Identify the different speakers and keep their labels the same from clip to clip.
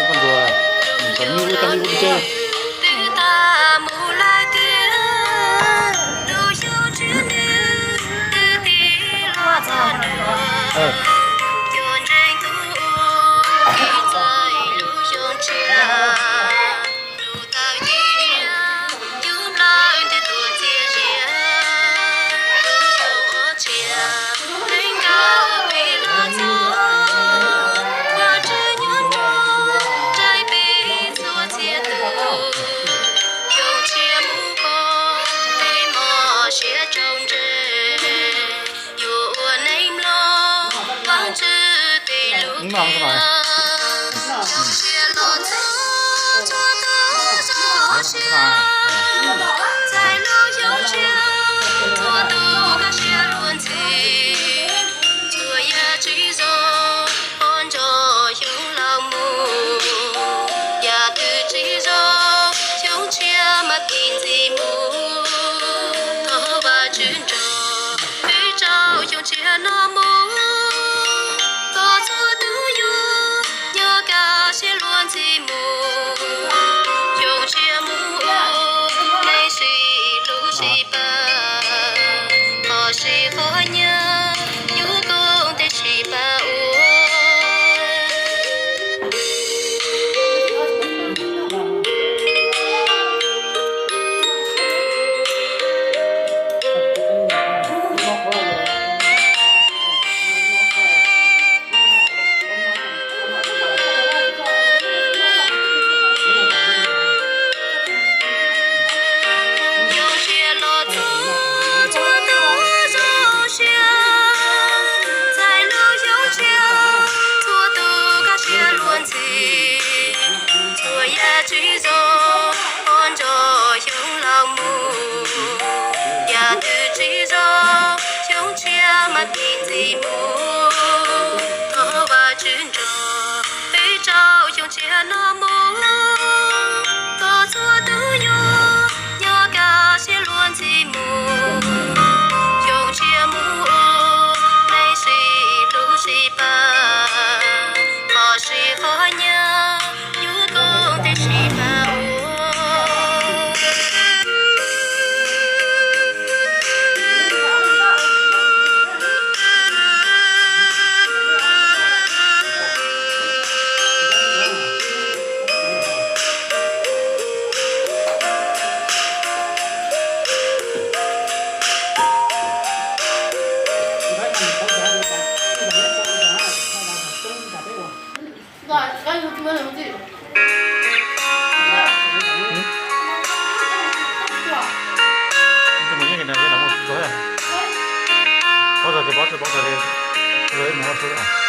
Speaker 1: con rùa con như con đi chơi. Ngon các bạn. Bó rồi đi lấy nó xuống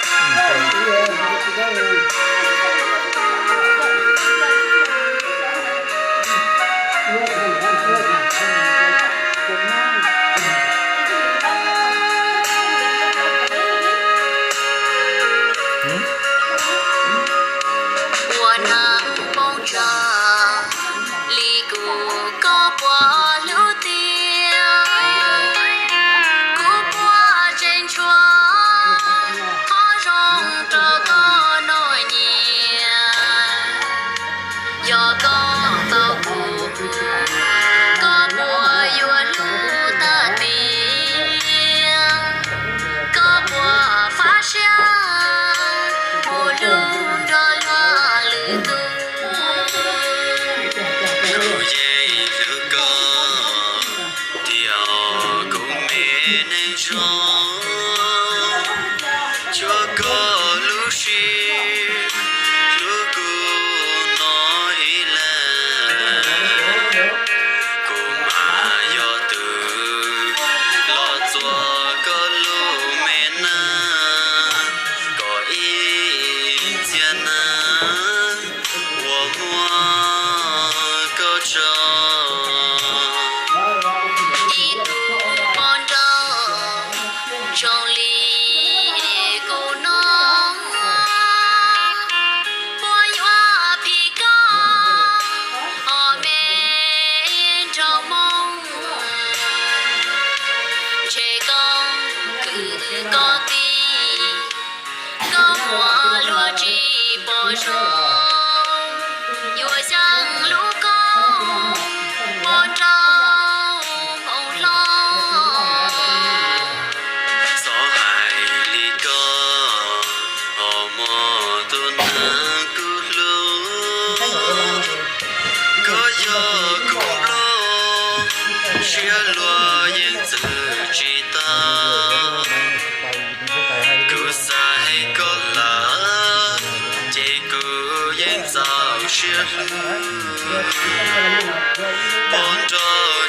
Speaker 2: Bon cho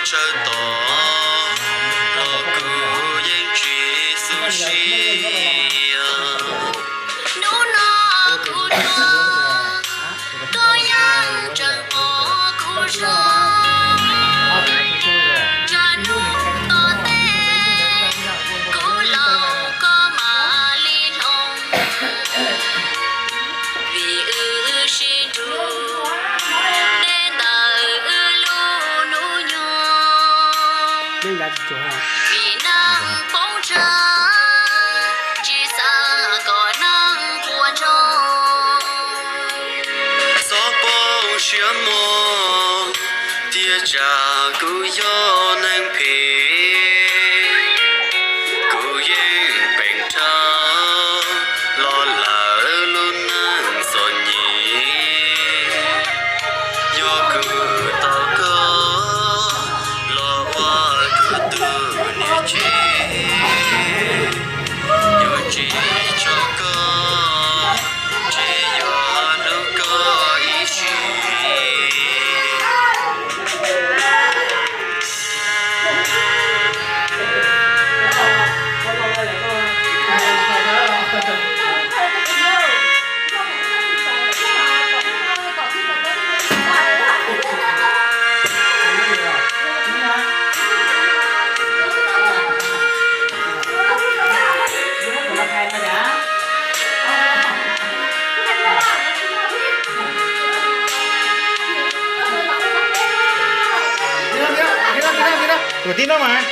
Speaker 2: chơi tỏ lo cứ yên chỉ sushi nô nó cứ nó tôi yang chẳng có cứ rong chẳng to tê cứ lâu có mà li long vì xin ru
Speaker 3: nên là chỗ nào
Speaker 2: vì năng bóng trăng chỉ xa có năng buồn trông gió bóng chia mô tia trà cứ gió nâng phê cứ yên bình trao lo lỡ luôn nâng son nhí gió cứ tao có chỉ cho có chỉ cho nó có ý chí
Speaker 1: Rồi tin đó mà.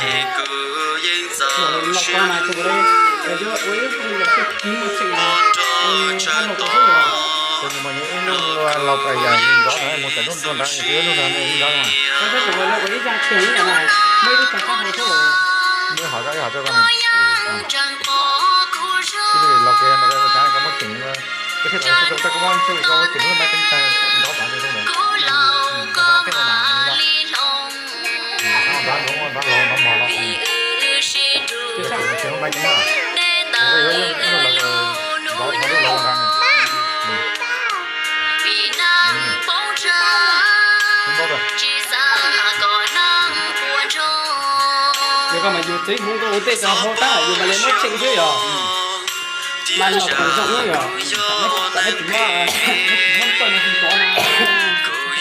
Speaker 2: chỉ cứ yên dạo
Speaker 3: qua mà chụp đây để cho với không là cái ký một sự
Speaker 1: Nhưng mà những lọc ở nhà nhìn rõ này một cái nút đang dưới nó là nhìn rõ mà.
Speaker 3: cái của nó với ra tiền như này mấy cái cả hai số
Speaker 1: Mới hỏi cho con này. Cái này lọc kia nó cái cái có mất chỉnh cái thiết này chúng ta có món chơi có chỉnh nó bay tinh thần đó bạn đi không nữa. Có cái mà bán đúng không? Bán lò nó mò lắm. Cái này nó chỉnh bay chỉnh à? Cái này nó là đó nó lò ra này.
Speaker 3: nếu mà dù thấy không có ổn định là họ ta dù mà lấy mất chỉnh chứ rồi mà nó cũng rộng nữa rồi cái chúng ta không còn là gì có nào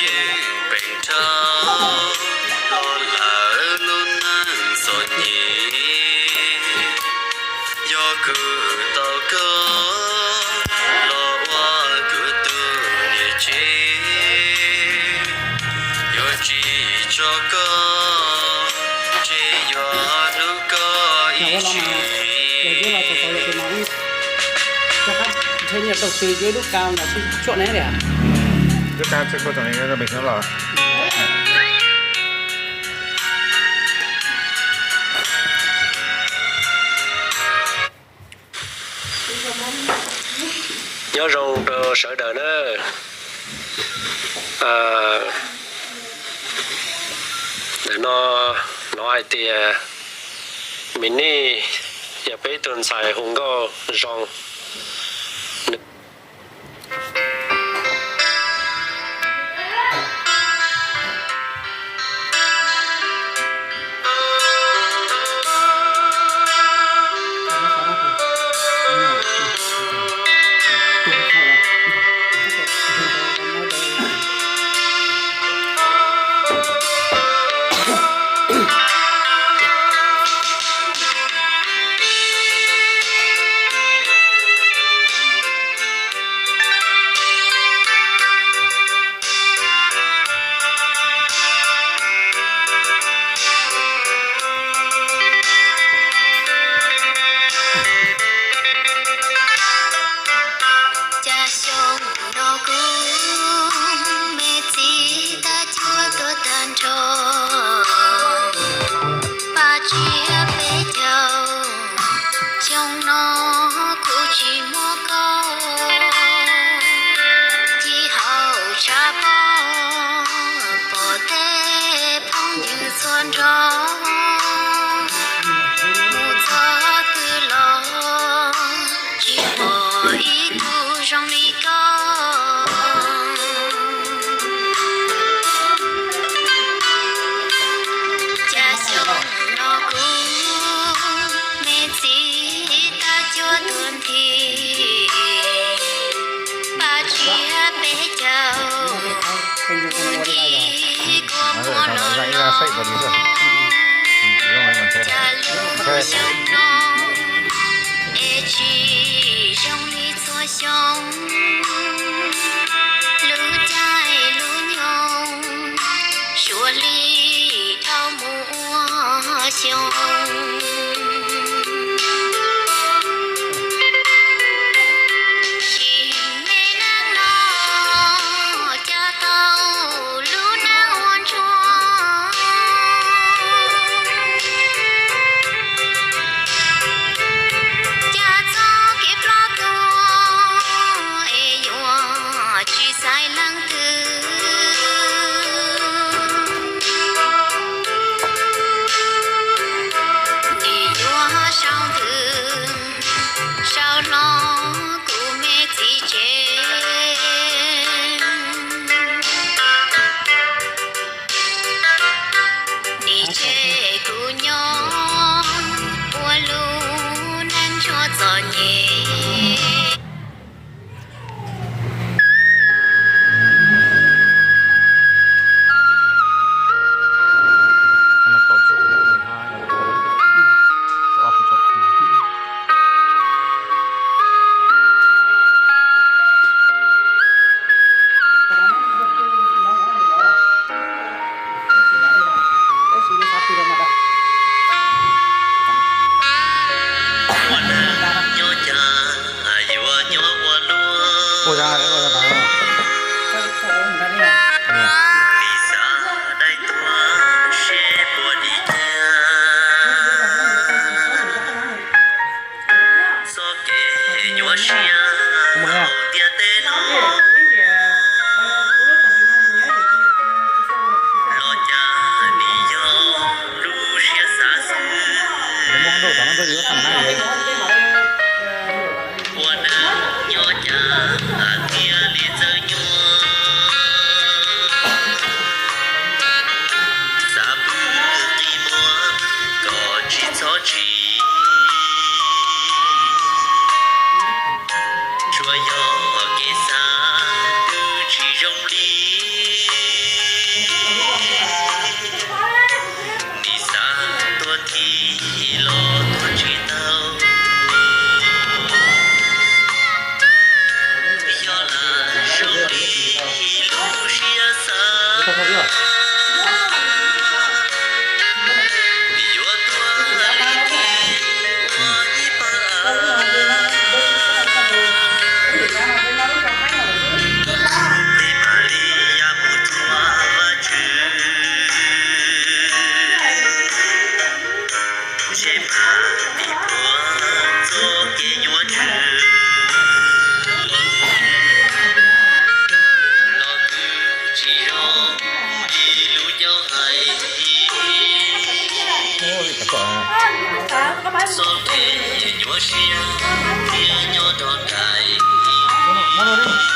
Speaker 2: cho có chỉ do nó có ý chí
Speaker 3: để cho là có cái món cho các thuê nhập đầu tư dưới lúc cao là chỗ này đấy à?
Speaker 1: Lúc cao sẽ có chỗ này là bình thường rồi.
Speaker 2: nhớ rồng đồ sợ đời nữa để nó ai thì mình đi giờ bây tuần xài không có rong
Speaker 1: 到底是，让我们看，cô ra đấy, cô ra thắng không? Không muốn đâu đó nó dưới thằng này đấy. Thật chưa? Món đâu đấy?